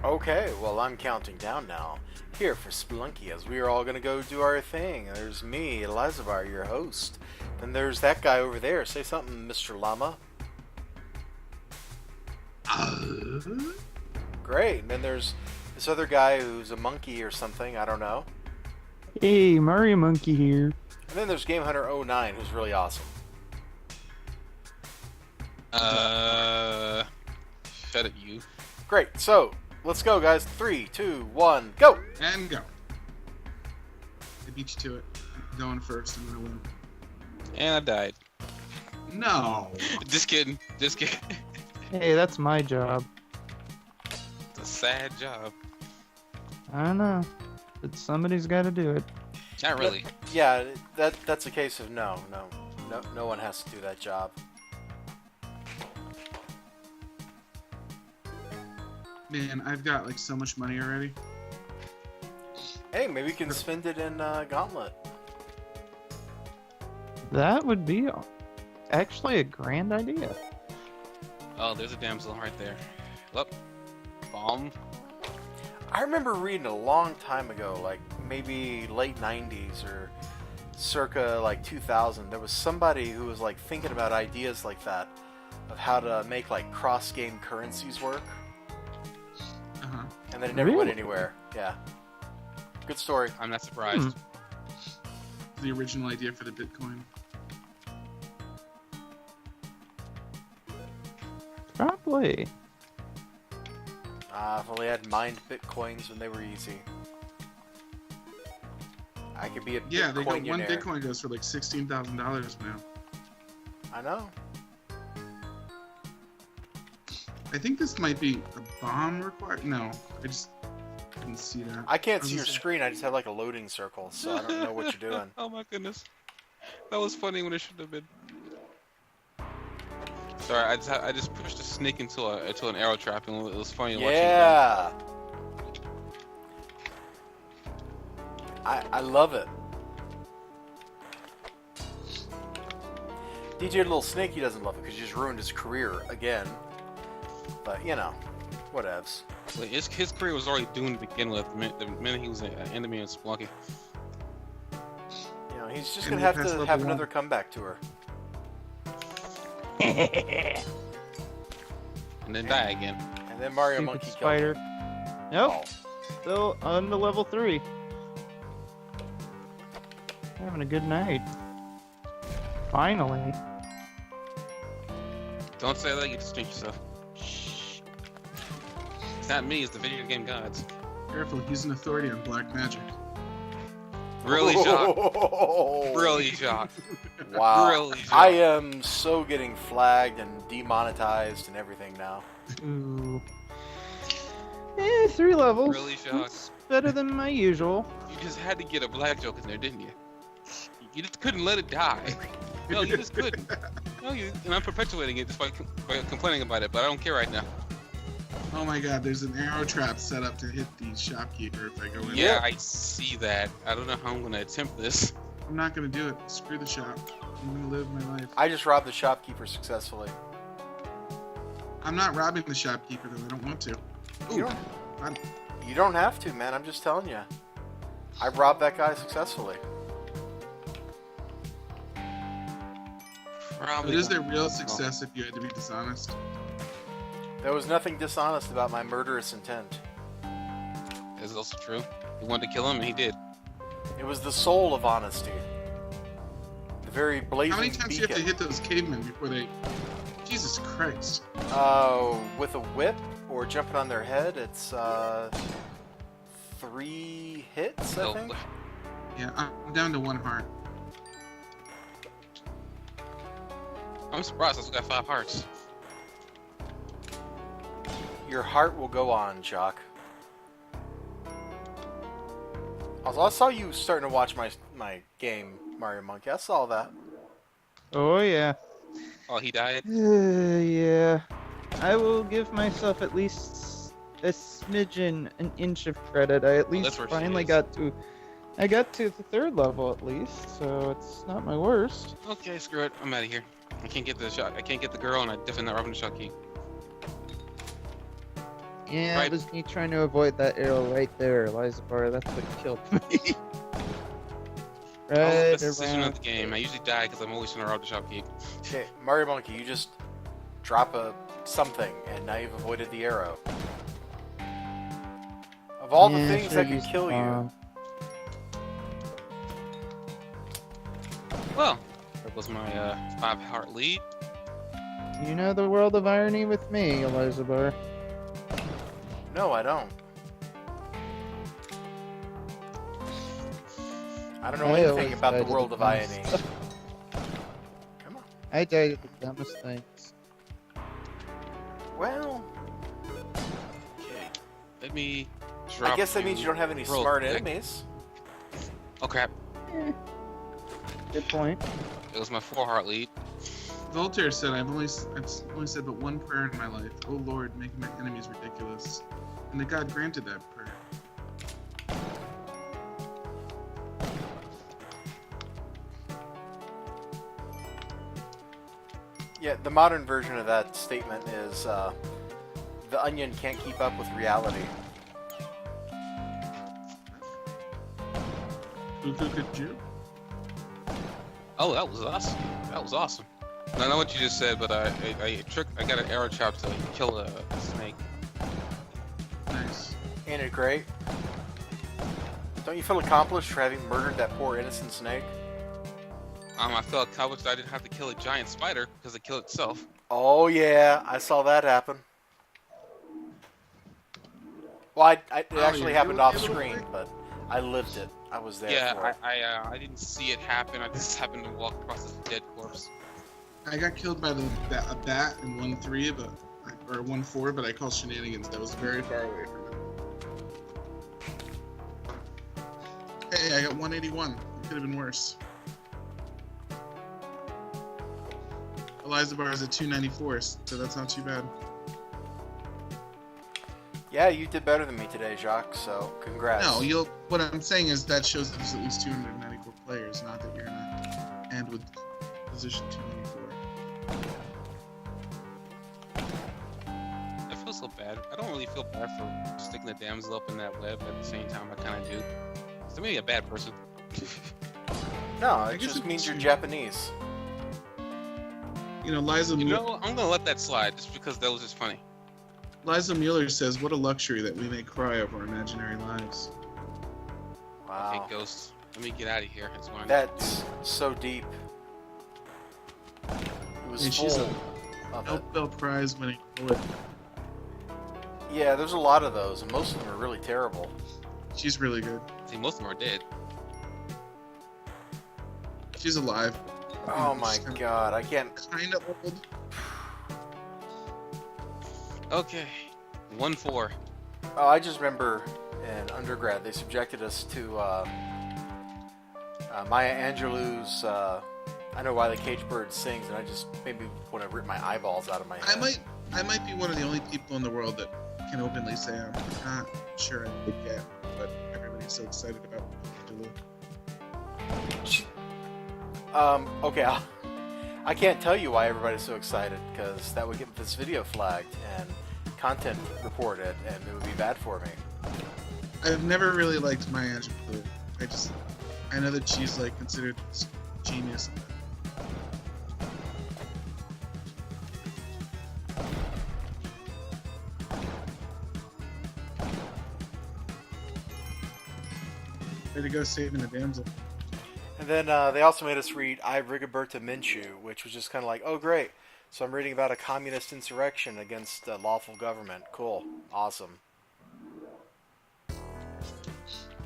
Okay, well, I'm counting down now. Here for Spelunky, as we are all gonna go do our thing. There's me, Elizibar, your host. Then there's that guy over there. Say something, Mr. Llama. Great. And then there's this other guy who's a monkey or something. I don't know. Hey, Mario Monkey here. And then there's Game Hunter 09, who's really awesome. Shut it, you. Great. So let's go, guys. 3, 2, 1, go. And go. I beat you to it. I'm going first. I'm gonna win. And I died. No. Just kidding. Just kidding. Hey, that's my job. It's a sad job. I don't know, but somebody's got to do it. Not really. Yeah, that's a case of no one has to do that job. Man, I've got like so much money already. Hey, maybe we can spend it in Gauntlet. That would be actually a grand idea. Oh, there's a damsel right there. Look. Bomb. I remember reading a long time ago, like maybe late 90s or circa like 2000, there was somebody who was like thinking about ideas like that of how to make like cross-game currencies work. Uh-huh. And then it never went Really? anywhere. Yeah. Good story. I'm not surprised. The original idea for the Bitcoin. Probably. If only I had mined bitcoins when they were easy. I could be a Yeah, they got one Bitcoinionaire. Bitcoin goes for like $16,000 now. I know. I think this might be a bomb required. No, I just didn't see that. I can't was see your gonna say- screen. I just have like a loading circle, so I don't know what you're doing. Oh my goodness. That was funny when it should have been. Sorry, I just pushed a snake into an arrow trap, and it was funny watching. Yeah. I love it. DJ Little Snakey doesn't love it because you just ruined his career again. But you know, whatevs. Like, his career was already doomed to begin with. The minute he was an enemy in Spelunky. You know, he's just And gonna we have passed to level have one. another comeback tour. And then die again. And then Mario Stupid Monkey spider. killed him. Nope. Still on to level 3. Having a good night. Finally. Don't say that, you just jinx yourself. It's not me, it's the video game gods. Careful, he's an authority on black magic. Really shocked. Oh. Really shocked. Wow. Really shocked. I am so getting flagged and demonetized and everything now. Ooh. 3 levels. Really shocked. That's better than my usual. You just had to get a black joke in there, didn't you? You just couldn't let it die. No, you just couldn't. No, and I'm perpetuating it just by complaining about it, but I don't care right now. Oh my god, there's an arrow trap set up to hit the shopkeeper if I go in. Yeah, I see that. I don't know how I'm going to attempt this. I'm not gonna do it. Screw the shop. I'm gonna live my life. I just robbed the shopkeeper successfully. I'm not robbing the shopkeeper though. I don't want to. You Ooh, don't, you don't have to, man. I'm just telling you. I robbed that guy successfully. Probably. it is a real success if you had to be dishonest. There was nothing dishonest about my murderous intent. Is also true. He wanted to kill him, and he did. It was the soul of honesty. The very blazing How many times do you have to beacon. hit those cavemen before they... Jesus Christ. With a whip or jumping on their head, it's 3 hits, I think. Yeah, I'm down to 1 heart. I'm surprised I still got 5 hearts. Your heart will go on, Jock. Also, I saw you starting to watch my game, Mario Monkey. I saw that. Oh, yeah. Oh, he died? Yeah. I will give myself at least a smidgen, an inch of credit. I at least that's where she finally is. I got to the 3rd level at least, so it's not my worst. Okay, screw it. I'm out of here. I can't get the girl, and I'm definitely not robbing the shopkeep. Yeah, Right. it was me trying to avoid that arrow right there, elizibar. That's what killed me. That was the Right best decision around of the game. I usually die because I'm always trying to rob the shopkeep. Okay, Mario Monkey, you just drop a something, and now you've avoided the arrow. Of all the Yeah, things should've that could used kill you, bomb. Well, that was my 5-heart lead. You know the world of irony with me, elizibar. no, I don't. I don't know I anything always about the die to world of dumbest irony. stuff. Come on. I died at the dumbest things. Well, Okay. Let me drop I guess that means you don't have any roll smart quick. enemies. Oh crap. Good point. It was my 4-heart lead. Voltaire said, I've only said but one prayer in my life. Oh Lord, make my enemies ridiculous. And that God granted that prayer. Yeah, the modern version of that statement is the onion can't keep up with reality. Could you? Oh, that was awesome. That was awesome. I know what you just said, but I got an arrow chop to kill a snake. Nice. Ain't it great? Don't you feel accomplished for having murdered that poor innocent snake? I felt accomplished that I didn't have to kill a giant spider because it killed itself. Oh yeah, I saw that happen. Well, it actually yeah, happened you off were able to screen, play? but I lived it. I was there Yeah, for it. I didn't see it happen. I just happened to walk across a dead corpse. I got killed by a bat in 1-3, but or 1-4, but I called shenanigans. That was very far away from it. Hey, I got 181. It could have been worse. Elizibar is at 294, so that's not too bad. Yeah, you did better than me today, Jacques, so congrats. No, what I'm saying is that shows that there's at least 294 players, not that you're gonna end with position 294. I feel so bad. I don't really feel bad for sticking the damsel up in that web. At the same time, I kind of do. So maybe a bad person. No, it guess just it means you're should- Japanese. You know, Liza I'm gonna let that slide just because that was just funny. Mueller says, "What a luxury that we may cry over our imaginary lives." Wow. Okay, Ghost. Let me get out of here. That's why. That's so deep. It was Hey, she's full a of it. Nobel Prize winning poet. Yeah, there's a lot of those, and most of them are really terrible. She's really good. See, most of them are dead. She's alive. Oh my god, I can't. Kind of old. Okay, 1-4. Oh, I just remember in undergrad they subjected us to Maya Angelou's "I Know Why the Caged Bird Sings," and I just made me want to rip my eyeballs out of my head. I might be one of the only people in the world that can openly say I'm not sure I would get, but everybody's so excited about Angelou. Okay, I can't tell you why everybody's so excited, because that would get this video flagged and content reported, and it would be bad for me. I've never really liked Maya Angelou. I know that she's like considered this genius. Way to go saving the damsel. And then they also made us read I, Rigoberta Menchú, which was just kind of like, oh great, so I'm reading about a communist insurrection against a lawful government. Cool. Awesome.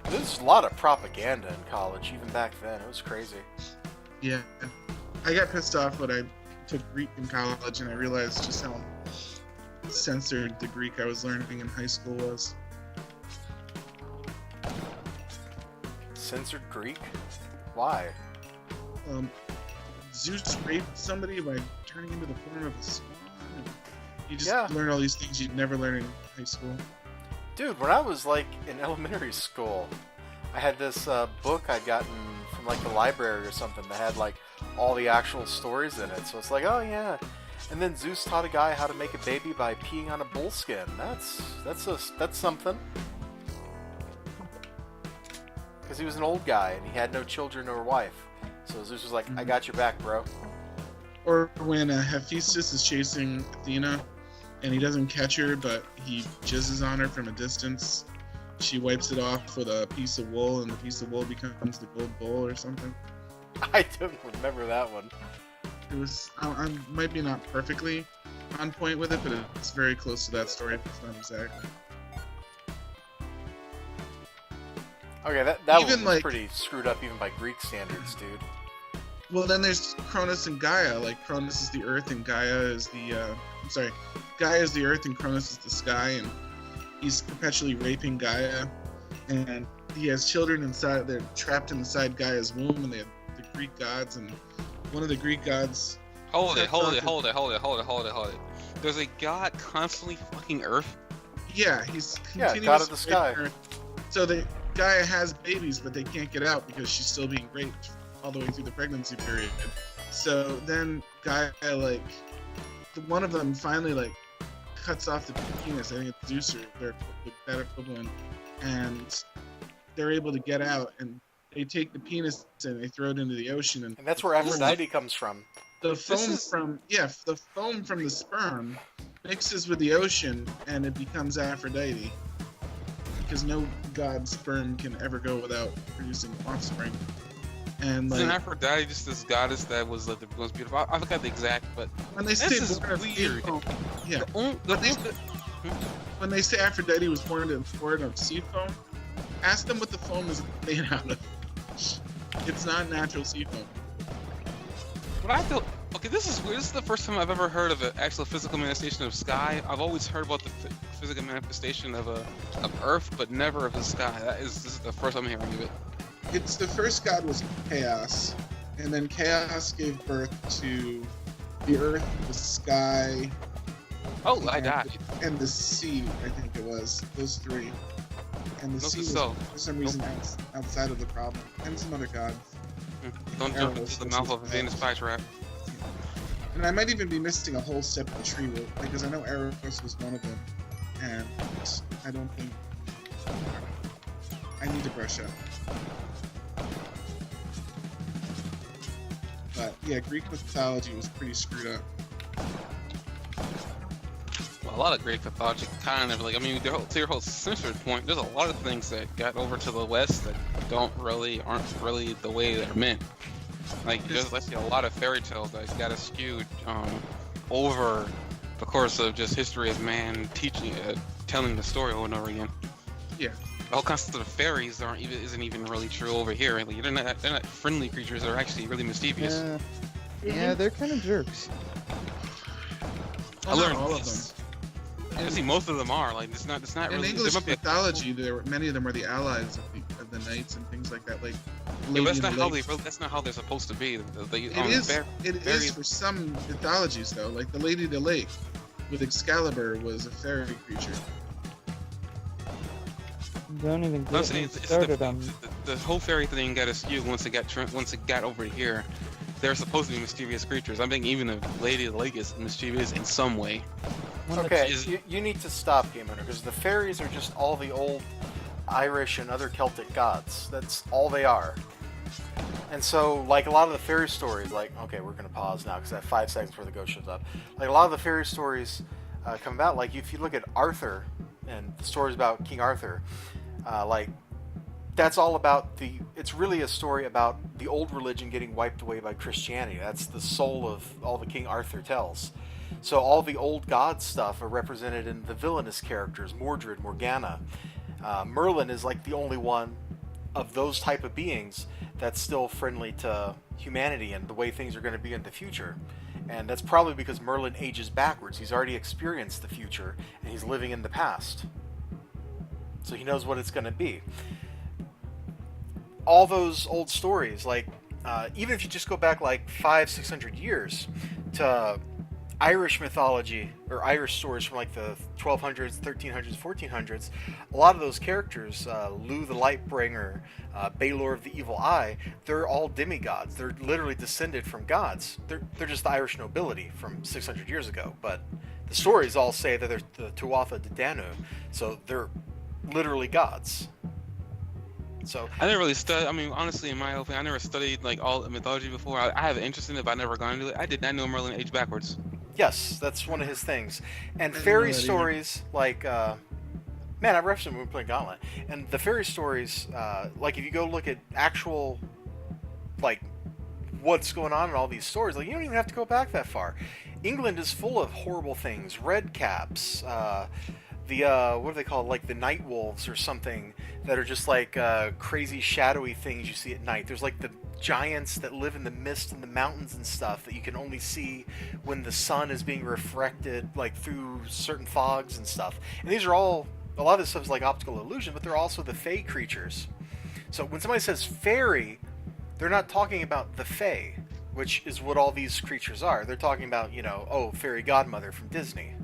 There's a lot of propaganda in college, even back then. It was crazy. Yeah. I got pissed off when I took Greek in college and I realized just how censored the Greek I was learning in high school was. Censored Greek? Why? Zeus raped somebody by turning into the form of a swan. And you just Yeah. learn all these things you'd never learn in high school. Dude, when I was like in elementary school, I had this book I'd gotten from like the library or something that had like all the actual stories in it. So it's like, oh yeah, And then Zeus taught a guy how to make a baby by peeing on a bull skin. That's something. Because he was an old guy and he had no children or wife. So Zeus was like, I got your back, bro. Or when Hephaestus is chasing Athena and he doesn't catch her, but he jizzes on her from a distance. She wipes it off with a piece of wool, and the piece of wool becomes the gold bowl or something. I don't remember that one. It was, I might be not perfectly on point with it, but it's very close to that story, if it's not exactly. Okay, that Even, was like, pretty screwed up even by Greek standards, dude. Well, then there's Cronus and Gaia. Like, Cronus is the earth and Gaia is the, Gaia is the earth and Cronus is the sky, and he's perpetually raping Gaia, and he has children inside, they're trapped inside Gaia's womb, and they have the Greek gods, and one of the Greek gods... Hold it. There's a god constantly fucking Earth? Yeah, he's Yeah, god of the sky. Earth. So Gaia has babies, but they can't get out because she's still being raped all the way through the pregnancy period. So then Gaia, like, one of them finally, like, cuts off the penis. I think it's Zeus or that equivalent, and they're able to get out, and they take the penis and they throw it into the ocean, and that's where Aphrodite comes from. The foam from the sperm mixes with the ocean, and it becomes Aphrodite, because no god's sperm can ever go without producing offspring. And like, isn't Aphrodite just this goddess that was like the most beautiful? I forgot the exact, but when they say weird. Yeah. When they say Aphrodite was born of sea foam, ask them what the foam is made out of. It's not natural sea foam. But I feel okay. This is weird. This is the first time I've ever heard of an actual physical manifestation of sky. I've always heard about the physical manifestation of Earth, but never of the sky. This is the first time I'm hearing of it. It's the first god was chaos, and then chaos gave birth to the earth, the sky. Oh, I died. And the sea, I think it was. Those three. And the sea was, for some reason, outside of the problem. And some other gods. Don't jump into the mouth of a Venus flytrap. And I might even be missing a whole step of the tree root, because I know Eros was one of them. And I don't think... I need to brush up. But yeah, Greek mythology was pretty screwed up. Well, a lot of Greek mythology kind of like, I mean, to your whole censored point, there's a lot of things that got over to the West that aren't really the way they're meant. Like, there's actually a lot of fairy tales that got skewed over the course of just history of man telling the story over and over again. Yeah. The whole concept of fairies isn't even really true over here. Like, they're not friendly creatures. They're actually really mischievous. Yeah, they're kind of jerks. I learned all of this. them. I see most of them are like it's not in really. English mythology. Many of them are the allies of the knights and things like that. Like that's not how they're supposed to be. It is for some mythologies though. Like the Lady of the Lake with Excalibur was a fairy creature. Don't even get me started on the whole fairy thing got skewed once it got over here. They're supposed to be mischievous creatures. I'm thinking even the Lady of the Lake is mischievous in some way. Okay, you need to stop, Game Hunter, because the fairies are just all the old Irish and other Celtic gods. That's all they are. And so, like, a lot of the fairy stories, like, okay, we're going to pause now because I have 5 seconds before the ghost shows up. Like, a lot of the fairy stories come about, like, if you look at Arthur and the stories about King Arthur, like, that's all about it's really a story about the old religion getting wiped away by Christianity. That's the soul of all the King Arthur tells. So all the old god stuff are represented in the villainous characters, Mordred, Morgana. Merlin is like the only one of those type of beings that's still friendly to humanity and the way things are going to be in the future. And that's probably because Merlin ages backwards. He's already experienced the future and he's living in the past. So he knows what it's going to be. All those old stories, like even if you just go back like 500-600 years to Irish mythology or Irish stories from like the 1200s, 1300s, 1400s, a lot of those characters, Lugh the Lightbringer, Baelor of the Evil Eye, they're all demigods. They're literally descended from gods. They're just the Irish nobility from 600 years ago. But the stories all say that they're the Tuatha De Danann, so they're literally gods. So I never really studied. I mean, honestly, in my opinion, I never studied like all the mythology before. I have an interest in it, but I never got into it. I did not know Merlin aged backwards. yes, that's one of his things. And I didn't fairy know that either. stories like man, I referenced them when we were playing Gauntlet. And the fairy stories, like if you go look at actual like what's going on in all these stories, like you don't even have to go back that far. England is full of horrible things, red caps, the what do they call it? Like the night wolves or something that are just like crazy shadowy things you see at night. There's like the giants that live in the mist in the mountains and stuff that you can only see when the sun is being refracted like through certain fogs and stuff. And these are all, a lot of this stuff is like optical illusion, but they're also the fey creatures. So when somebody says fairy, they're not talking about the fae, which is what all these creatures are. They're talking about, you know, oh, fairy godmother from Disney.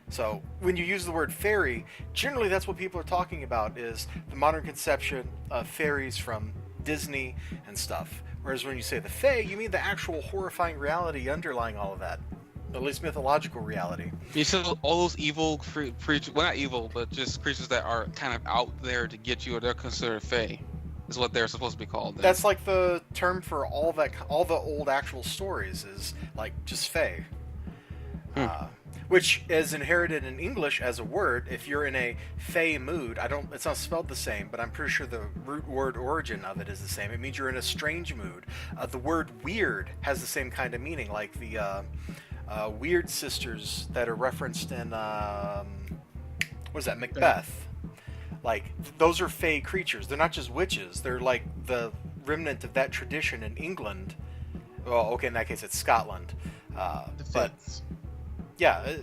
So when you use the word fairy, generally that's what people are talking about, is the modern conception of fairies from Disney and stuff. Whereas when you say the fae, you mean the actual horrifying reality underlying all of that. At least mythological reality. You said all those evil creatures, well, not evil, but just creatures that are kind of out there to get you, or they're considered fae, is what they're supposed to be called. Then. That's like the term for all the old actual stories is like just fae. Which is inherited in English as a word. If you're in a fey mood, it's not spelled the same, but I'm pretty sure the root word origin of it is the same. It means you're in a strange mood. The word weird has the same kind of meaning, like the weird sisters that are referenced in what is that, Macbeth? Like those are fey creatures. They're not just witches. They're like the remnant of that tradition in England. Well, okay, in that case it's Scotland, but. Yeah,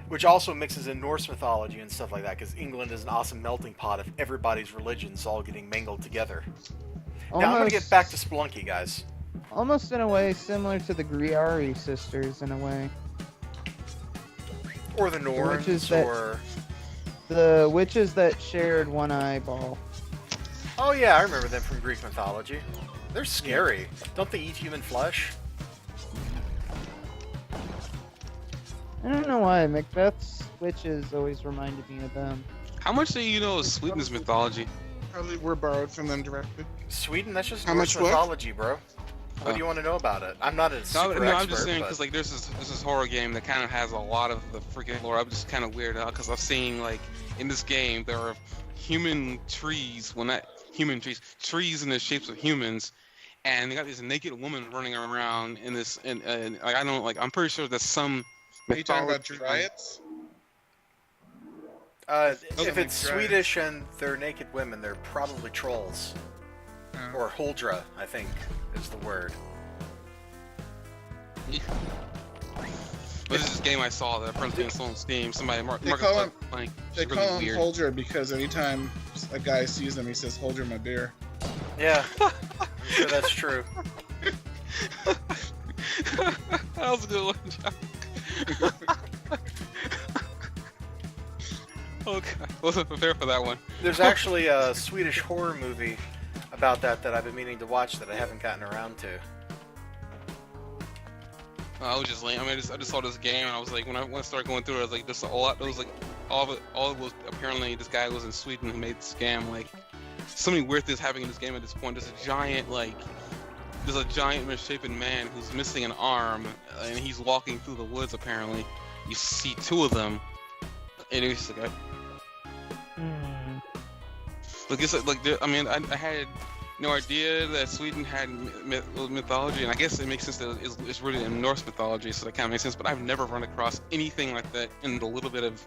which also mixes in Norse mythology and stuff like that, because England is an awesome melting pot of everybody's religions all getting mangled together. Now I'm going to get back to Spelunky, guys. Almost in a way similar to the Griari sisters, in a way. Or the Norns, or... The witches that shared one eyeball. Oh yeah, I remember them from Greek mythology. They're scary. Don't they eat human flesh? I don't know why, Macbeth's witches always reminded me of them. How much do you know of Sweden's mythology? Probably were borrowed from them directly. Sweden? That's just How Norse much what? mythology, bro. What do you want to know about it? I'm not a super expert, I'm just saying because like there's this horror game that kind of has a lot of the freaking lore. I'm just kind of weird out because I've seen like in this game there are human trees, well not human trees, trees in the shapes of humans, and they got this naked woman running around in this, and like I don't like I'm pretty sure there's some. Are you talking about Dryads? If it's Swedish and they're naked women, they're probably trolls. Or Huldra, I think, is the word. This is this game I saw that apparently being sold on Steam. Somebody They call him really Huldra because anytime a guy sees them, he says, "Huldra my beer." Yeah, I'm sure that's true. That was a good one, John. Okay, wasn't prepared for that one. There's actually a Swedish horror movie about that I've been meaning to watch that I haven't gotten around to. I was just lame. I mean, I just saw this game and I was like, when I started going through it, I was like, there's a lot. There was like all of it was apparently this guy was in Sweden who made this scam. Like, so many weird things happening in this game at this point. There's a giant misshapen man who's missing an arm, and he's walking through the woods. Apparently, you see two of them, and it's like, I mean, I had no idea that Sweden had mythology, and I guess it makes sense that it's rooted in Norse mythology, so that kind of makes sense. But I've never run across anything like that in the little bit of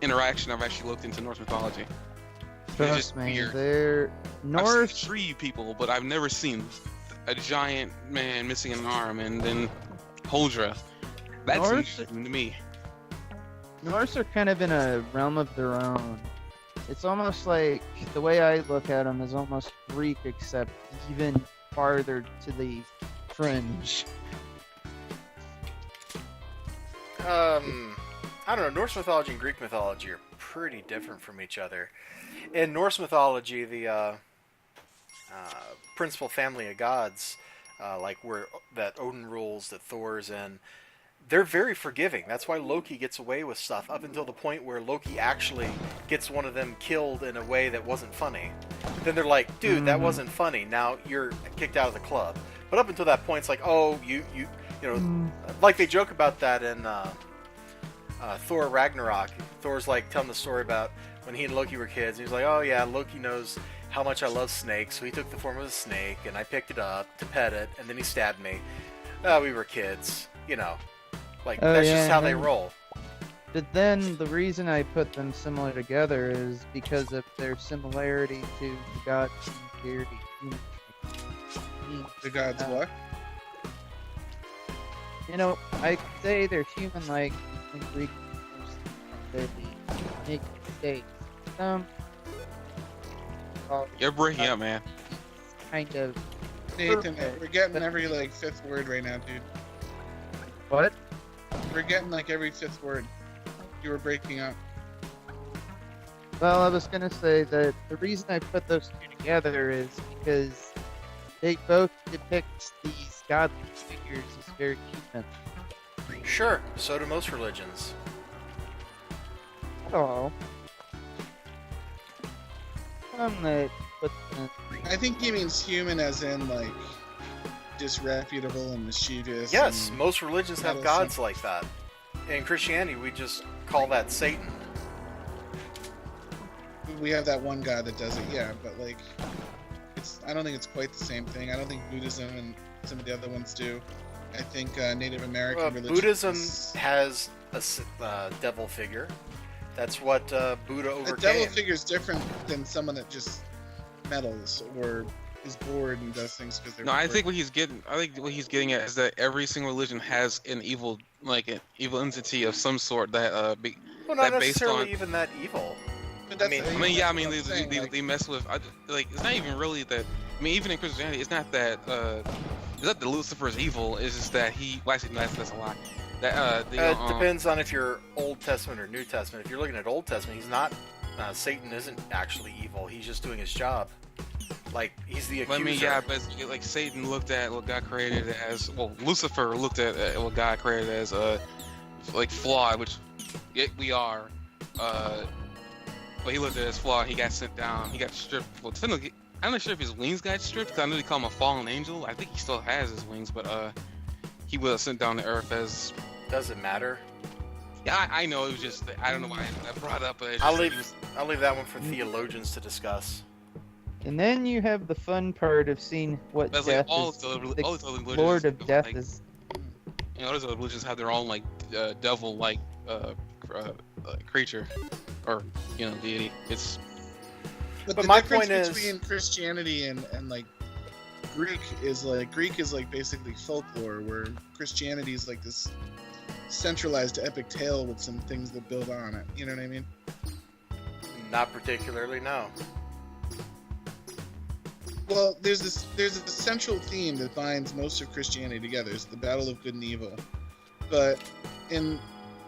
interaction I've actually looked into Norse mythology. Trust me, they're Norse. I've seen tree people, but I've never seen a giant man missing an arm, and then Huldra. That's new to me. Norse are kind of in a realm of their own. It's almost like the way I look at them is almost Greek, except even farther to the fringe. I don't know. Norse mythology and Greek mythology are pretty different from each other. In Norse mythology, the principal family of gods, like where that Odin rules, that Thor's in, they're very forgiving. That's why Loki gets away with stuff up until the point where Loki actually gets one of them killed in a way that wasn't funny. Then they're like, dude, that wasn't funny. Now you're kicked out of the club. But up until that point, it's like, oh, you know, like they joke about that in Thor Ragnarok. Thor's like telling the story about when he and Loki were kids. He's like, oh yeah, Loki knows how much I love snakes, so he took the form of a snake, and I picked it up to pet it, and then he stabbed me. We were kids, you know. Like, that's just how they roll. But then the reason I put them similar together is because of their similarity to the gods and deity. The gods what? You know, I say they're human-like in Greek they make mistakes. You're breaking up, man. Kind of. Nathan, we're getting every like fifth word right now, dude. What? We're getting like every fifth word. You were breaking up. Well, I was gonna say that the reason I put those two together is because they both depict these godly figures as very human. Sure, so do most religions. Oh. That puts them. I think he means human as in like disreputable and mischievous. Yes, and most religions have gods like that. In Christianity, we just call that Satan. We have that one god that does it, yeah, but like, I don't think it's quite the same thing. I don't think Buddhism and some of the other ones do. I think Native American religion. Buddhism has a devil figure. That's what Buddha overcame. The devil figure is different than someone that just meddles or is bored and does things because they're. No, I think what he's getting at is that every single religion has an evil entity of some sort that well, not that based necessarily on even that evil. But that's they mess with like it's not even really that. I mean, even in Christianity, it's not that Lucifer is evil. It's just that actually that's a lie. That it depends on if you're Old Testament or New Testament. If you're looking at Old Testament, he's not. Satan isn't actually evil. He's just doing his job. Like, he's the accuser. I mean, yeah, but like Satan looked at what God created as, Lucifer looked at what God created as, like flawed, which we are. But he looked at it as flawed. He got sent down. He got stripped. Well, I'm not sure if his wings got stripped. Cause I know they call him a fallen angel. I think he still has his wings, but he was sent down to Earth as. Doesn't matter. Yeah, I know. It was just I don't know why I brought up. But I'll leave that one for theologians to discuss. And then you have the fun part of seeing what death like all is. the Lord of Death like, is. You know, those other religions have their own like devil-like creature, or deity. It's. But my difference point is between Christianity and like Greek is like basically folklore, where Christianity is like this centralized epic tale with some things that build on it. You know what I mean? Not particularly, no. Well, there's a central theme that binds most of Christianity together. It's the battle of good and evil. But in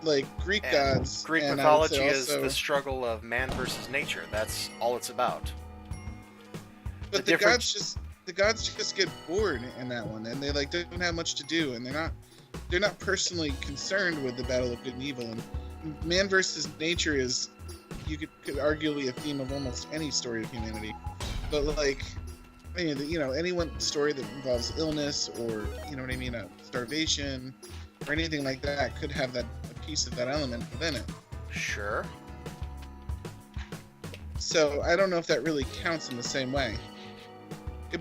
like Greek gods, Greek mythology is the struggle of man versus nature. That's all it's about. But the gods just get bored in that one, and they like don't have much to do, and they're not personally concerned with the battle of good and evil. And man versus nature is, you could arguably a theme of almost any story of humanity. But like, any one story that involves illness or starvation or anything like that could have a piece of that element within it. Sure. So I don't know if that really counts in the same way.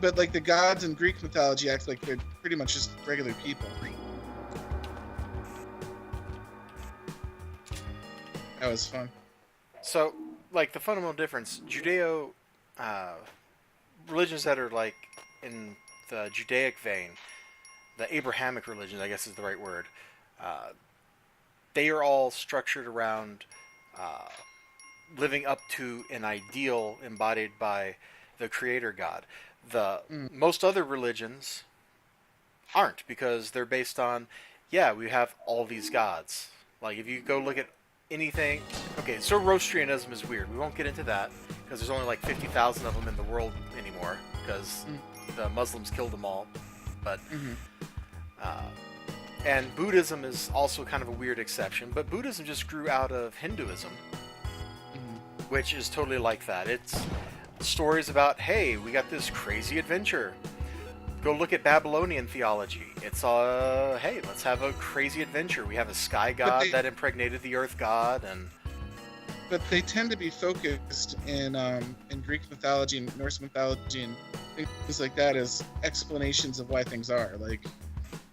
But like the gods in Greek mythology act like they're pretty much just regular people. That was fun. So, like, the fundamental difference, religions that are like in the Judaic vein, the Abrahamic religions, I guess is the right word, they are all structured around living up to an ideal embodied by the Creator God. Most other religions aren't, because they're based on, we have all these gods. Like if you go look at anything, okay, Zoroastrianism is weird. We won't get into that because there's only like 50,000 of them in the world anymore because the Muslims killed them all. But and Buddhism is also kind of a weird exception. But Buddhism just grew out of Hinduism, which is totally like that. It's stories about, hey, we got this crazy adventure. Go look at Babylonian theology. It's hey, let's have a crazy adventure. We have a sky god that impregnated the earth god, and but they tend to be focused in Greek mythology and Norse mythology and things like that as explanations of why things are. Like,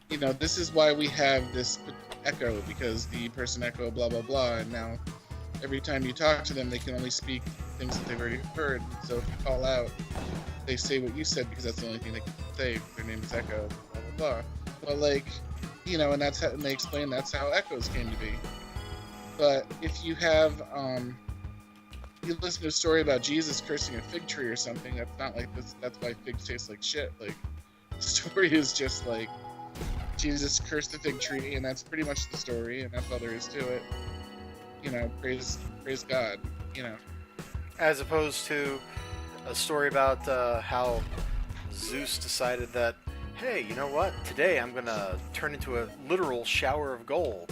you know, this is why we have this echo because the person echo blah blah blah, and now every time you talk to them, they can only speak things that they've already heard. So if you call out, they say what you said because that's the only thing they can say. Their name is Echo, blah blah blah. But like, you know, and that's how, and they explain that's how echoes came to be. But if you have, you listen to a story about Jesus cursing a fig tree or something, that's not like this. That's why figs taste like shit. Like, the story is just like Jesus cursed the fig tree, and that's pretty much the story, and that's all there is to it. You know, praise God. You know, as opposed to a story about how Zeus decided that, hey, you know what? Today I'm gonna turn into a literal shower of gold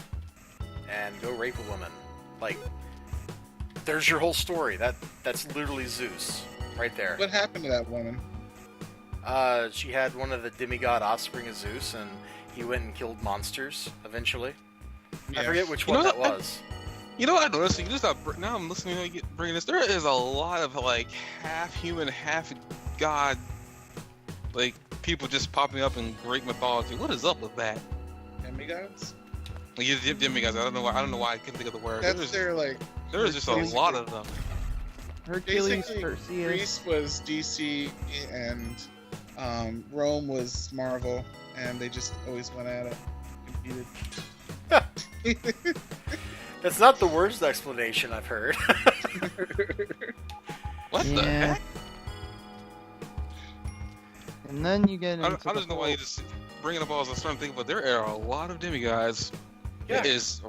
and go rape a woman. Like, there's your whole story. That's literally Zeus right there. What happened to that woman? She had one of the demigod offspring of Zeus, and he went and killed monsters eventually. Yeah. I forget which one that was. You know what I noticed? Now I'm listening to you bringing this. There is a lot of like half human, half god, like people just popping up in Greek mythology. What is up with that? Demigods? Like, demigods. I don't know why I couldn't think of the word. That's their like. There's just a lot of them. Hercules, Basically, Perseus. Greece was DC and Rome was Marvel, and they just always went at it, competed. That's not the worst explanation I've heard. What the heck? And then you get into I just know why you just bringing up all this. I'm starting to think, but there are a lot of demigods. Yeah. It is.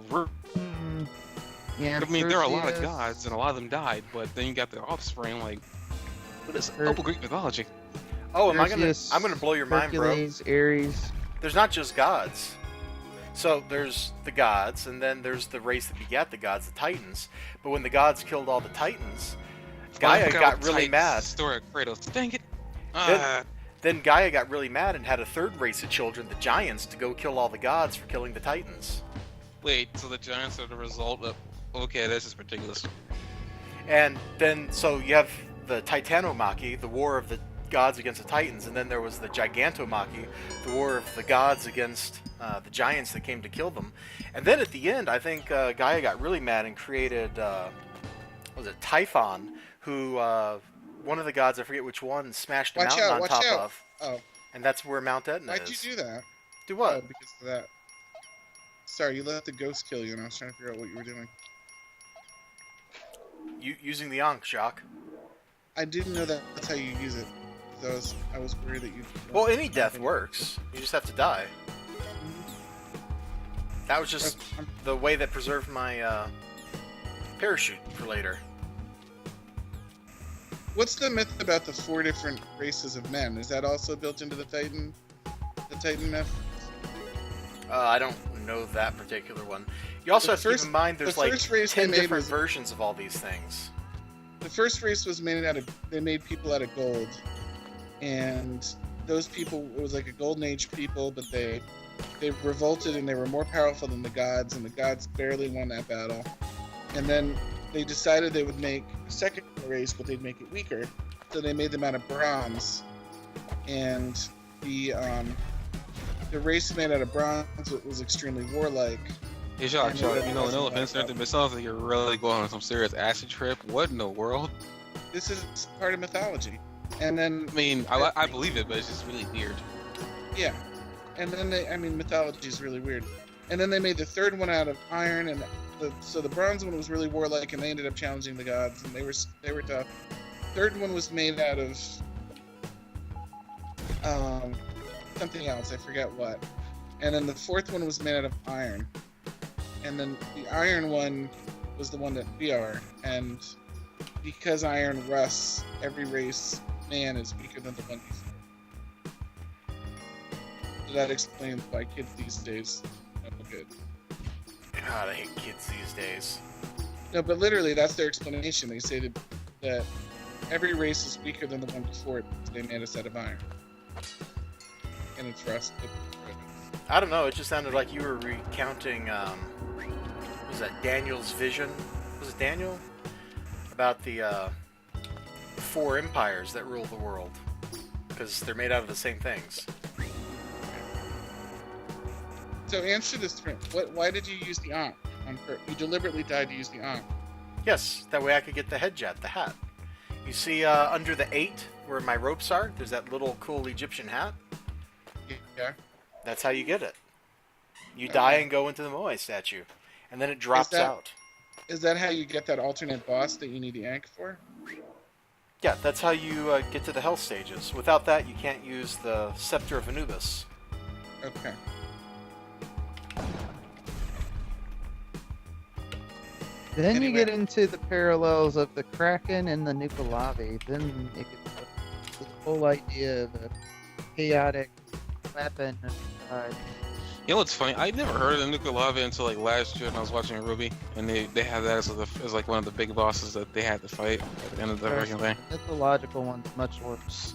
Yeah, I mean, there are a lot of Perseus. gods, and a lot of them died. But then you got their offspring. Like, what is up with Greek mythology? Oh, I'm Perseus, gonna blow your mind, bro. Hercules, Ares. There's not just gods. So there's the gods, and then there's the race that begat the gods, the Titans. But when the gods killed all the Titans, Gaia got really mad. Story of Kratos. Dang it. Then Gaia got really mad and had a third race of children, the Giants, to go kill all the gods for killing the Titans. Wait, so the Giants are the result of... Okay, this is ridiculous. And then, so you have the Titanomachy, the war of the gods against the Titans, and then there was the Gigantomachy, the war of the gods against the giants that came to kill them. And then at the end, I think Gaia got really mad and created, was it Typhon, who, one of the gods, I forget which one, smashed a mountain on top of. Oh. And that's where Mount Etna Why'd is. you do that? Do what? Oh, because of that. Sorry, you let the ghost kill you, and I was trying to figure out what you were doing. Using the Ankh, Jacques. I didn't know that's how you use it. So I was worried that you... Well, any death works. You just have to die. That was just the way that preserved my parachute for later. What's the myth about the 4 different races of men? Is that also built into the Titan myth? I don't know that particular one. You also have to keep in mind there's like 10 different versions of all these things. The first race was made out of... They made people out of gold. And those people... It was like a golden age people, but they revolted and they were more powerful than the gods, and the gods barely won that battle. And then they decided they would make a second race, but they'd make it weaker. So they made them out of bronze. And the race made out of bronze was extremely warlike. Hey, Jacques, no offense or anything, but it sounds like you're really going on some serious acid trip. What in the world? This is part of mythology. And then... I mean, I believe it, but it's just really weird. Yeah. And then mythology is really weird. And then they made the third one out of iron, and so the bronze one was really warlike, and they ended up challenging the gods, and they were tough. Third one was made out of something else, I forget what. And then the fourth one was made out of iron. and then the iron one was the one that we are. And because iron rusts, every race man is weaker than the one before. So that explains why kids these days are no good. God, I hate kids these days. No, but literally, that's their explanation. They say that every race is weaker than the one before it because they made a set of iron. And it's rusted. I don't know, it just sounded like you were recounting, was that Daniel's vision? Was it Daniel? About the 4 empires that rule the world. Because they're made out of the same things. So answer this. Why did you use the Ankh? You deliberately died to use the Ankh. Yes, that way I could get the headjet, the hat. You see under the 8, where my ropes are, there's that little cool Egyptian hat? Yeah. That's how you get it. You die and go into the Moai statue. And then it drops out. Is that how you get that alternate boss that you need the Ankh for? Yeah, that's how you get to the Hell stages. Without that, you can't use the Scepter of Anubis. Okay. Then Anyway. you get into the parallels of the Kraken and the Nuka-Lavi. Then it gets the whole idea of a chaotic weapon. You know what's funny? I never heard of the Nuka-Lavi until like last year when I was watching Ruby, and they had that as like one of the big bosses that they had to fight at the end of the freaking thing. The mythological one's much worse.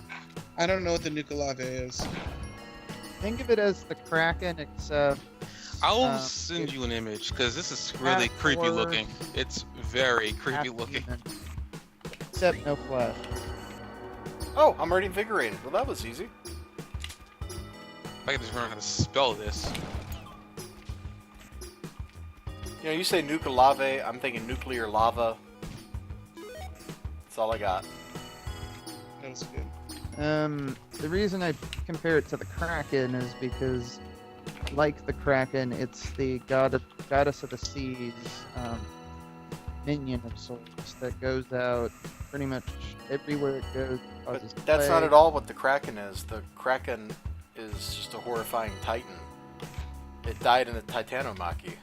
I don't know what the Nuka-Lave is. Think of it as the Kraken, except I'll send you an image because this is really half creepy horror, looking. It's very creepy half looking. human. Except no flesh. Oh, I'm already invigorated. Well, that was easy. I can just remember how to spell this. You know, you say Nuka-Lave, I'm thinking nuclear lava. That's all I got. That was good. The reason I compare it to the Kraken is because, like the Kraken, it's the goddess of the seas, minion of sorts that goes out pretty much everywhere it goes. But Causes that's not plague. at all what the Kraken is. The Kraken is just a horrifying titan. It died in a Titanomachy.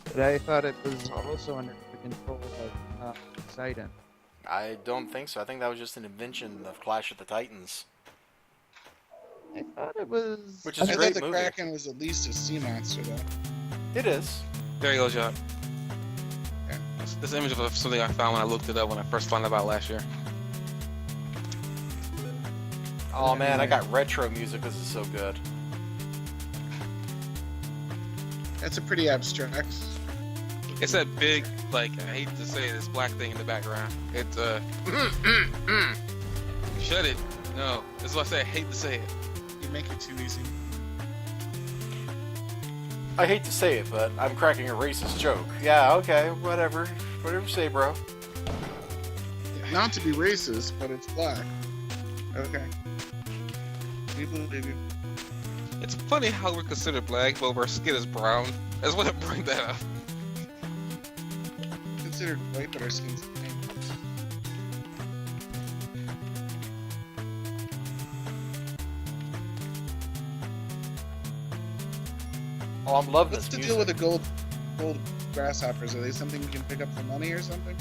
But I thought it was also under the control of Poseidon. I don't think so. I think that was just an invention of Clash of the Titans. I thought it was. Which I is a thought great the movie. Kraken was at least a sea monster, though. It is. There you go, John. Yeah. This image of something I found when I looked it up when I first found out about last year. Oh man, I got retro music. This is so good. That's a pretty abstract. It's that big, like, I hate to say this black thing in the background. It's, shut it. No, that's what I say. I hate to say it. You make it too easy. I hate to say it, but I'm cracking a racist joke. Yeah, okay, whatever. Whatever you say, bro. Not to be racist, but it's black. Okay. We believe you. It's funny how we're considered black, but our skin is brown. I just want to bring that up. Considered white, but our skin's pink. Oh, I'm loving What's this the music. deal with the gold grasshoppers? Are they something you can pick up for money or something?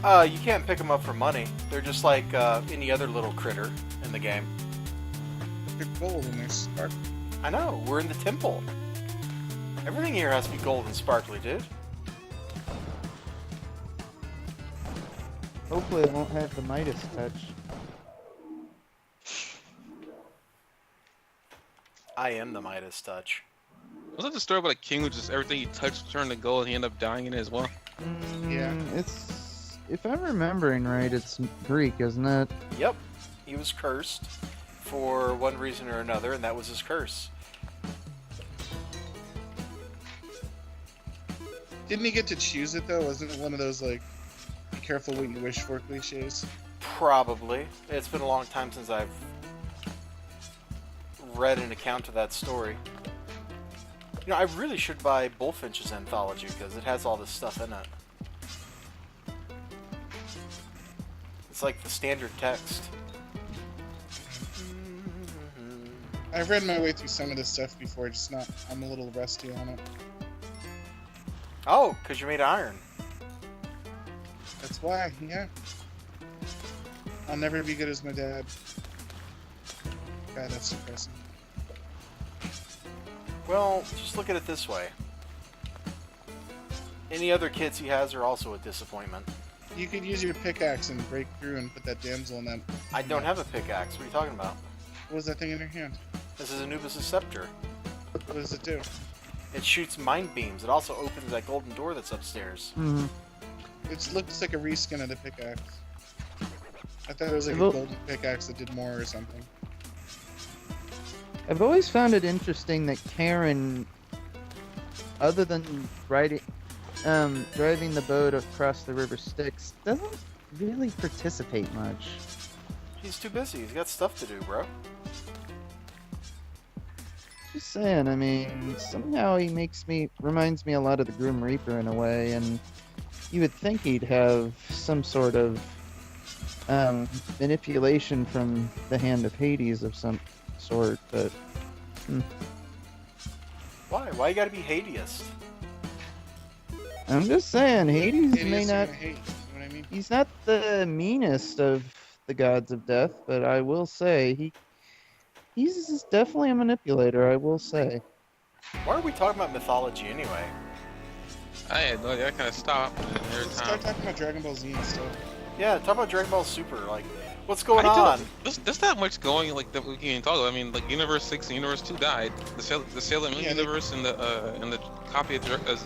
You can't pick them up for money. They're just like any other little critter in the game. They're gold and they're sparkly. I know, we're in the temple. Everything here has to be gold and sparkly, dude. Hopefully, it won't have the Midas touch. I am the Midas touch. Was that the story about a king who just everything he touched turned to gold and he ended up dying in it as well? Yeah. It's, if I'm remembering right, it's Greek, isn't it? Yep, he was cursed for one reason or another, and that was his curse. Didn't he get to choose it though? Wasn't it one of those like, be careful what you wish for cliches? Probably. It's been a long time since I've read an account of that story. You know, I really should buy Bullfinch's anthology because it has all this stuff in it. It's like the standard text. I've read my way through some of this stuff before, just not. I'm a little rusty on it. Oh, because you made iron. That's why, yeah. I'll never be good as my dad. God, that's depressing. Well, just look at it this way. Any other kids he has are also a disappointment. You could use your pickaxe and break through and put that damsel in that. I don't have a pickaxe. What are you talking about? What was that thing in your hand? This is Anubis' scepter. What does it do? It shoots mind beams. It also opens that golden door that's upstairs. Mm-hmm. It looks like a reskin of the pickaxe. I thought it was like a golden pickaxe that did more or something. I've always found it interesting that Karen, other than driving the boat across the river Styx, doesn't really participate much. He's too busy. He's got stuff to do, bro. Just saying, I mean, somehow he reminds me a lot of the Grim Reaper in a way, and you would think he'd have some sort of manipulation from the hand of Hades of some sort, but... Why? Why you gotta be Hades? I'm just saying, Hades may not... Hate, you know what I mean? He's not the meanest of the gods of death, but I will say, he's definitely a manipulator, I will say. Why are we talking about mythology anyway? I had no idea. I kind of stopped every Let's time. start talking about Dragon Ball Z and stuff. Yeah, talk about Dragon Ball Super. Like, what's going on? There's not much going like that we can even talk about. I mean, like Universe 6 and Universe 2 died. The Sailor Moon universe and the copy of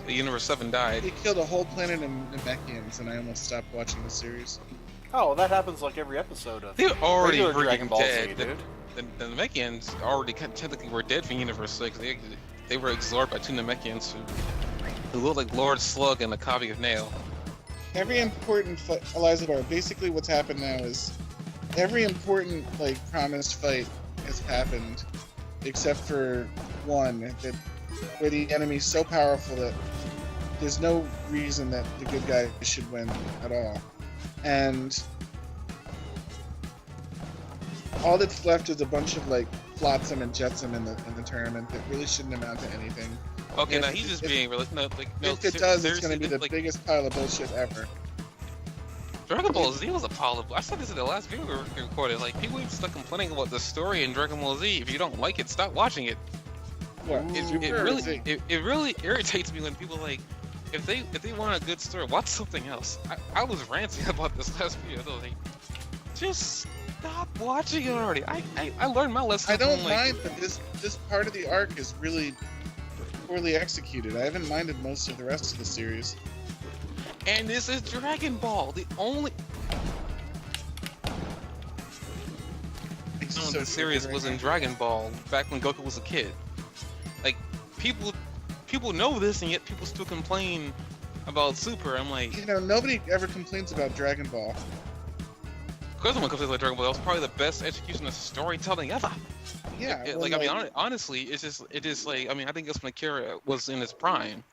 Universe 7 died. They killed a whole planet of Namekians, and I almost stopped watching the series. Oh, well, that happens like every episode of They're already regular Dragon Ball dead. Z, dude. The Namekians already technically were dead from Universe 6. They were absorbed by two Namekians who look like Lord Slug and a copy of Nail. Every important fight, elizibar, basically what's happened now is every important, like, promised fight has happened, except for one, where the enemy's so powerful that there's no reason that the good guy should win at all. And all that's left is a bunch of, like, flotsam and jetsam in the tournament that really shouldn't amount to anything. Okay, now he's just being really no. If it does, it's going to be the like, biggest pile of bullshit ever. Dragon Ball Z was a pile of. I said this in the last video we recorded. Like, people even stuck complaining about the story in Dragon Ball Z. If you don't like it, stop watching it. What? It really irritates me when people like, if they want a good story, watch something else. I was ranting about this last video. Though, like, just stop watching it already. I learned my lesson. I don't from, like, mind, but this part of the arc is really poorly executed. I haven't minded most of the rest of the series. And this is Dragon Ball. The only the series was in Dragon Ball back when Goku was a kid. Like, people know this, and yet people still complain about Super. I'm like, you know, nobody ever complains about Dragon Ball. Because someone complains about Dragon Ball, that was probably the best execution of storytelling ever. Yeah. Like, I mean, honestly, it is like, I mean, I think that's when Akira was in his prime.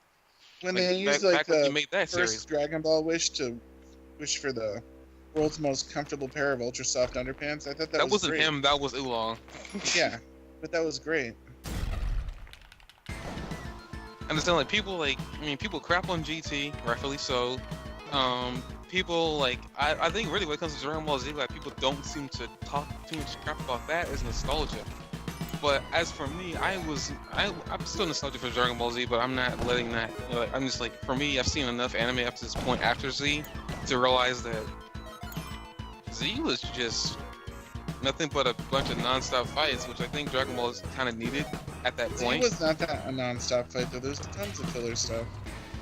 When like, they used like the first series. Dragon Ball wish for the world's most comfortable pair of ultra soft underpants, I thought that was wasn't great. him. That was Oolong. Yeah, but that was great. Understand, like, people crap on GT, rightfully so. People like, I think really when it comes to Dragon Ball Z, like, people don't seem to talk too much crap about that is nostalgia. But as for me, I'm still nostalgic for Dragon Ball Z, but I'm not letting that, you know, like, I'm just like, for me, I've seen enough anime up to this point after Z to realize that Z was just nothing but a bunch of non-stop fights, which I think Dragon Ball is kind of needed at that point. Z was not that a non-stop fight, though. There's tons of filler stuff.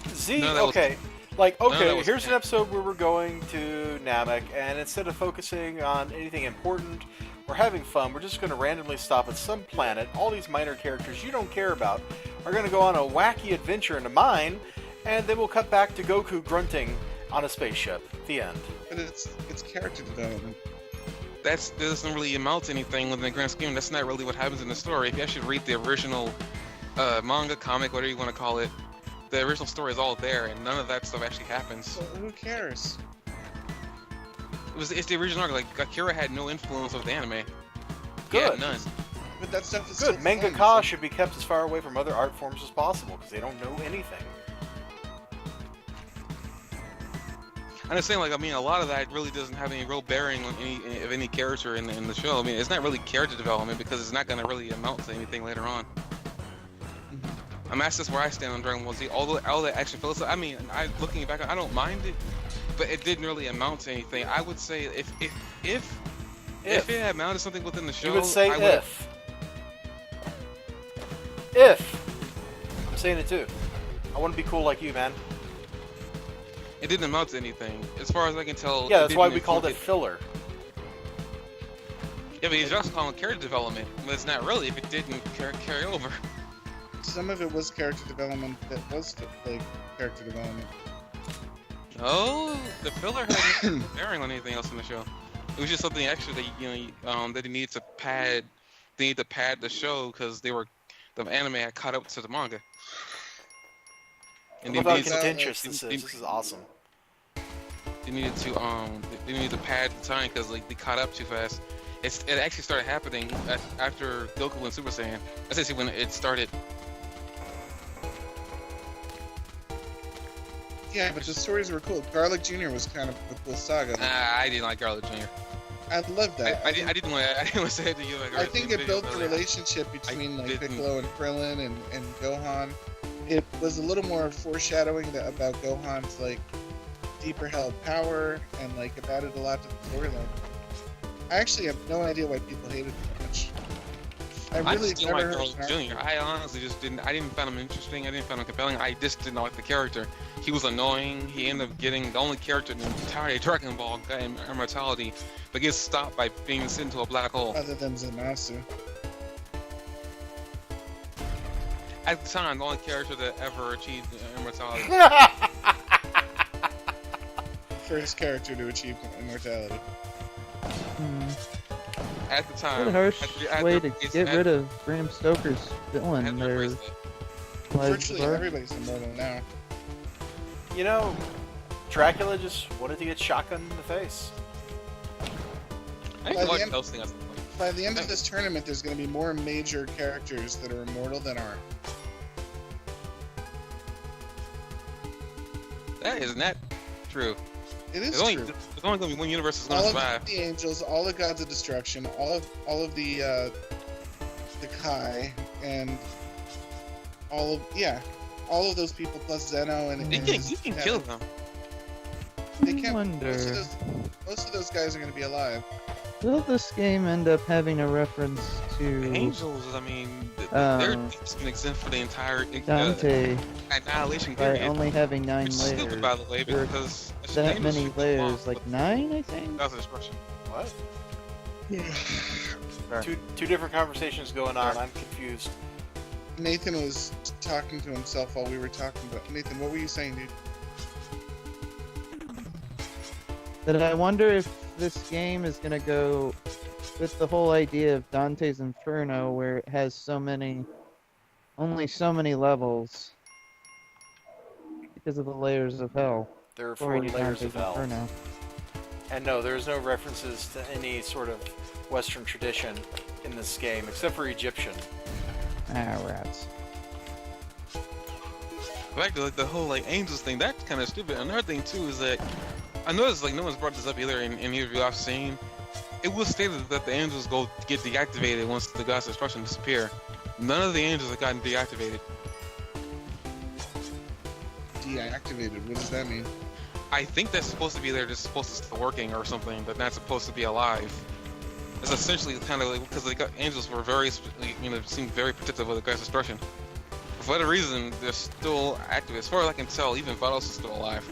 Z, No, okay. Here's bad. an episode where we're going to Namek, and instead of focusing on anything important or having fun, we're just going to randomly stop at some planet. All these minor characters you don't care about are going to go on a wacky adventure into mine, and then we'll cut back to Goku grunting on a spaceship. The end. But it's character development. That doesn't really amount to anything within the grand scheme. That's not really what happens in the story. If you actually read the original manga, comic, whatever you want to call it, the original story is all there, and none of that stuff actually happens. So who cares? It's the original arc. Like, Akira had no influence of the anime. Good. Yeah, none. But that stuff is Good. still fun, Mangaka should be kept as far away from other art forms as possible because they don't know anything. I'm just saying, like, I mean, a lot of that really doesn't have any real bearing on any character in the show. I mean, it's not really character development because it's not going to really amount to anything later on. I mean, that's just where I stand on Dragon Ball Z. All the action fillers. I mean, looking back, I don't mind it, but it didn't really amount to anything. I would say if it had amounted to something within the show, You would say I if. I'm saying it too. I want to be cool like you, man. It didn't amount to anything, as far as I can tell. Yeah, that's why we called it filler. Yeah, but he's also calling it character development, but it's not really if it didn't carry over. Some of it was character development that was like character development. No, the filler had no bearing on anything else in the show. It was just something extra that that they needed to pad. They needed to pad the show because the anime had caught up to the manga. And how contentious this is. This is awesome. They needed to pad the time because like they caught up too fast. It actually started happening after Goku went Super Saiyan. That's actually when it started. Yeah, but the stories were cool. Garlic Jr. was kind of a cool saga. I didn't like Garlic Jr. I love that. I didn't want to say it to you. I think it built the relationship between like Piccolo and Krillin and Gohan. It was a little more foreshadowing about Gohan's like deeper held power, and like it added a lot to the storyline. I actually have no idea why people hated it so much. I really didn't like Garlic Jr. I honestly just didn't. I didn't find him interesting. I didn't find him compelling. I just didn't like the character. He was annoying. He ended up getting the only character in the entire Dragon Ball got immortality, but gets stopped by being sent into a black hole. Other than Zamasu. At the time, the only character that ever achieved immortality. First character to achieve immortality. At the time. What a harsh way to get rid of Bram Stoker's villain there. Virtually everybody's immortal now. You know, Dracula just wanted to get shotgunned in the face. I think watch those things. By the end of this tournament, there's going to be more major characters that are immortal than aren't. That is not true. It is true. There's only going to be one universe that's going to survive. All of the angels, all the gods of destruction, all of the Kai, and all of those people plus Zeno and you can kill them. They can't. Most of those guys are going to be alive. Will this game end up having a reference to Angels? I mean, they're exempt for the entire Dante annihilation by period. only having 9 layers? Stupid, by the way, because that many layers, like 9, I think. That's destruction. What? Two different conversations going on. I'm confused. Nathan was talking to himself while we were talking about. Nathan, what were you saying, dude? That I wonder if this game is gonna go with the whole idea of Dante's Inferno, where it has only so many levels because of the layers of hell. There are 4 layers of hell. Inferno. And no, there's no references to any sort of Western tradition in this game, except for Egyptian. Ah, rats. Back to like the whole like angels thing, that's kind of stupid. Another thing too is that I noticed like no one's brought this up either in any review I've seen. It was stated that the angels get deactivated once the gods of destruction disappear. None of the angels have gotten deactivated. Deactivated? What does that mean? I think that's supposed to be there, just supposed to start working or something, but not supposed to be alive. It's essentially kind of like because the angels were seemed very protective of the gods of destruction. For whatever reason, they're still active. As far as I can tell, even Vados is still alive.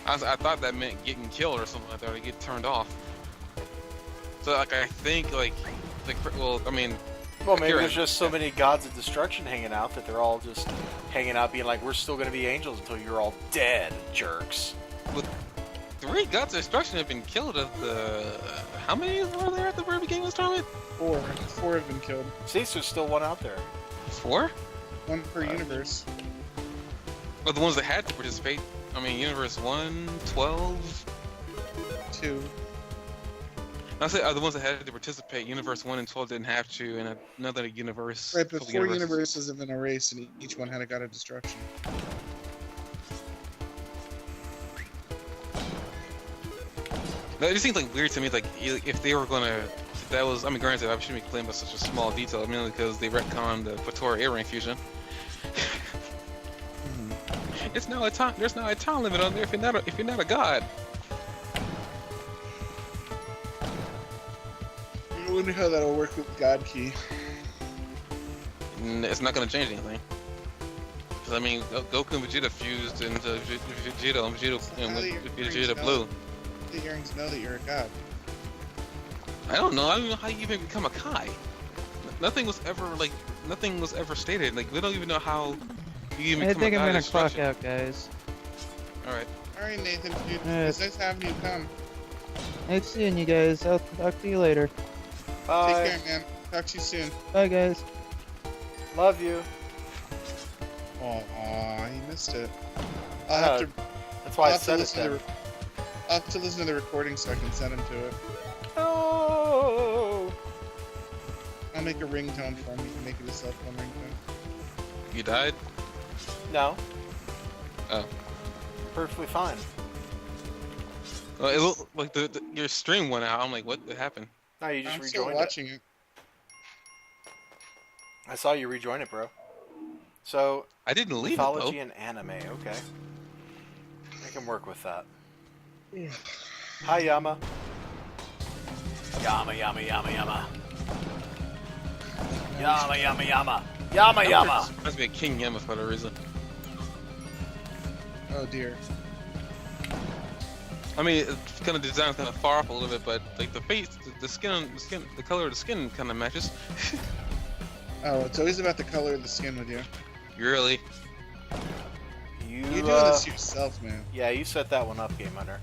I thought that meant getting killed or something like that, or get turned off. So like I think well maybe there's just so many gods of destruction hanging out that they're all just hanging out being like, we're still going to be angels until you're all dead, jerks. But 3 gods of destruction have been killed at the... How many were there at the very beginning of this tournament? 4. 4 have been killed. See, so there's still 1 out there. 4? 1 per universe. But the ones that had to participate, I mean, Universe 1, 12... 2. I say the ones that had to participate, Universe 1 and 12 didn't have to, and another universe... Right, but 4 universes have been erased, and each one had a god of destruction. It just seems like weird to me. Like if they were gonna, that was. I mean, granted, I shouldn't be claiming about such a small detail, mainly because they retconned the Vatora A-Rank fusion. It's now a time. There's now a time limit on there if you're not a god. I wonder how that'll work with God Key. It's not gonna change anything. 'Cause I mean, Goku and Vegeta fused into Vegeta and Vegeta Blue. The earrings know that you're a god. I don't know. I don't know how you even become a Kai. Nothing was ever stated. Like we don't even know how you even I become think a I'm god. gonna in clock structure. out, guys. All right. Alright, Nathan, dude. Alright. It's nice having you come. Nice seeing you guys. I'll talk to you later. Bye. Take care, man. Talk to you soon. Bye, guys. Love you. Aw, you missed it. I I'll know. have to. That's why I'll I have to said it listen to then. I'll have to listen to the recording so I can send him to it. Oh. I'll make a ringtone for him. You can make it a cell phone ringtone. You died? No. Oh. Perfectly fine. Well, it looked like your stream went out. I'm like, what happened? No, you just I'm still rejoined it. watching it. I saw you rejoin it, bro. So, I didn't leave mythology it and anime, okay. I can work with that. Yeah. Hi, Yama. Yama, Yama, Yama, Yama. Yama, Yama, Yama. Yama, though. Yama. Must be a King Yama for the reason. Oh dear. I mean, it's kind of design's kind of far off a little bit, but like the face, the skin, the color of the skin kind of matches. Oh, it's always about the color of the skin with you. Really? You, You're doing this yourself, man. Yeah, you set that one up, Game Hunter.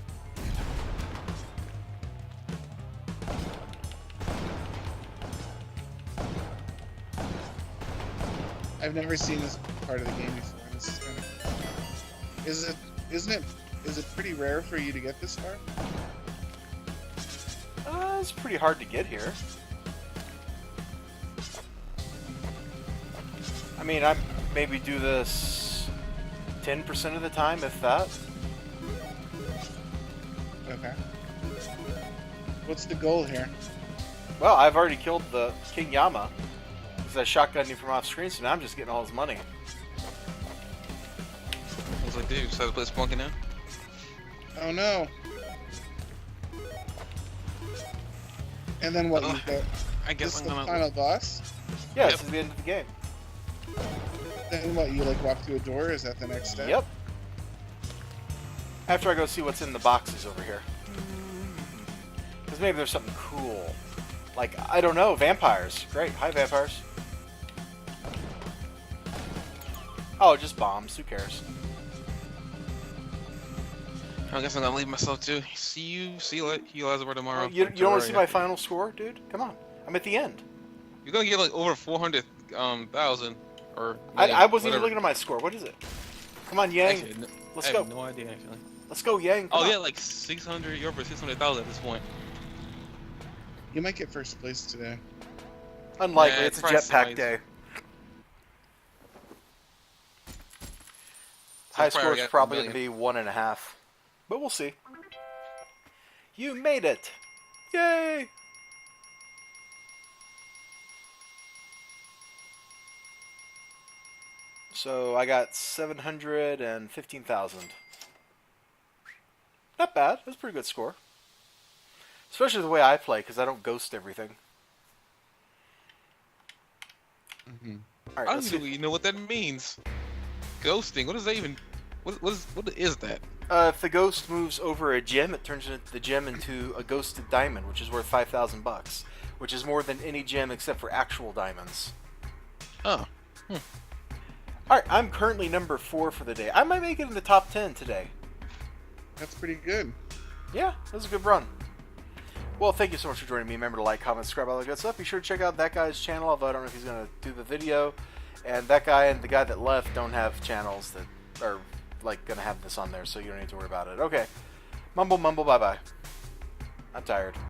I've never seen this part of the game before. This is kind of... Is it pretty rare for you to get this far? It's pretty hard to get here. I mean, I maybe do this 10% of the time, if that. Okay. What's the goal here? Well, I've already killed the King Yama. Because I shotgunned him from off screen, so now I'm just getting all his money. I was like, dude, you decided to play Spelunky now? Oh no! And then what? You go, I guess this I'm is the gonna. final boss? Yeah, Yep. this is the end of the game. Then what? You like walk through a door? Is that the next step? Yep. After I go see what's in the boxes over here. Because maybe there's something cool. Like, I don't know, vampires. Great. Hi, vampires. Oh, just bombs. Who cares? I guess I'm gonna leave myself too. See you Elizibar tomorrow. You don't want to see my final score, dude? Come on. I'm at the end. You're gonna get like over 400,000 or. I wasn't even whatever. looking at my score. What is it? Come on, Yang. Actually, Let's I go. have no idea actually. Let's go, Yang. Come Oh on. yeah, like 600. You're over 600,000 at this point. You might get first place today. Unlikely. Yeah, It's a price jetpack wise. day. So High I score is got probably a going to be 1.5. But we'll see. You made it! Yay! So I got 715,000. Not bad. That's a pretty good score. Especially the way I play, because I don't ghost everything. Mm-hmm. Alright, I let's don't see. even know what that means. Ghosting. What does that even? What is that? If the ghost moves over a gem, it turns the gem into a ghosted diamond, which is worth 5,000 bucks, which is more than any gem except for actual diamonds. Oh. Alright, I'm currently number 4 for the day. I might make it in the top 10 today. That's pretty good. Yeah, that was a good run. Well, thank you so much for joining me. Remember to like, comment, subscribe, all that good stuff. Be sure to check out that guy's channel, although I don't know if he's going to do the video. And that guy and the guy that left don't have channels that are like going to have this on there, so you don't need to worry about it. Okay. Mumble, mumble, bye-bye. I'm tired.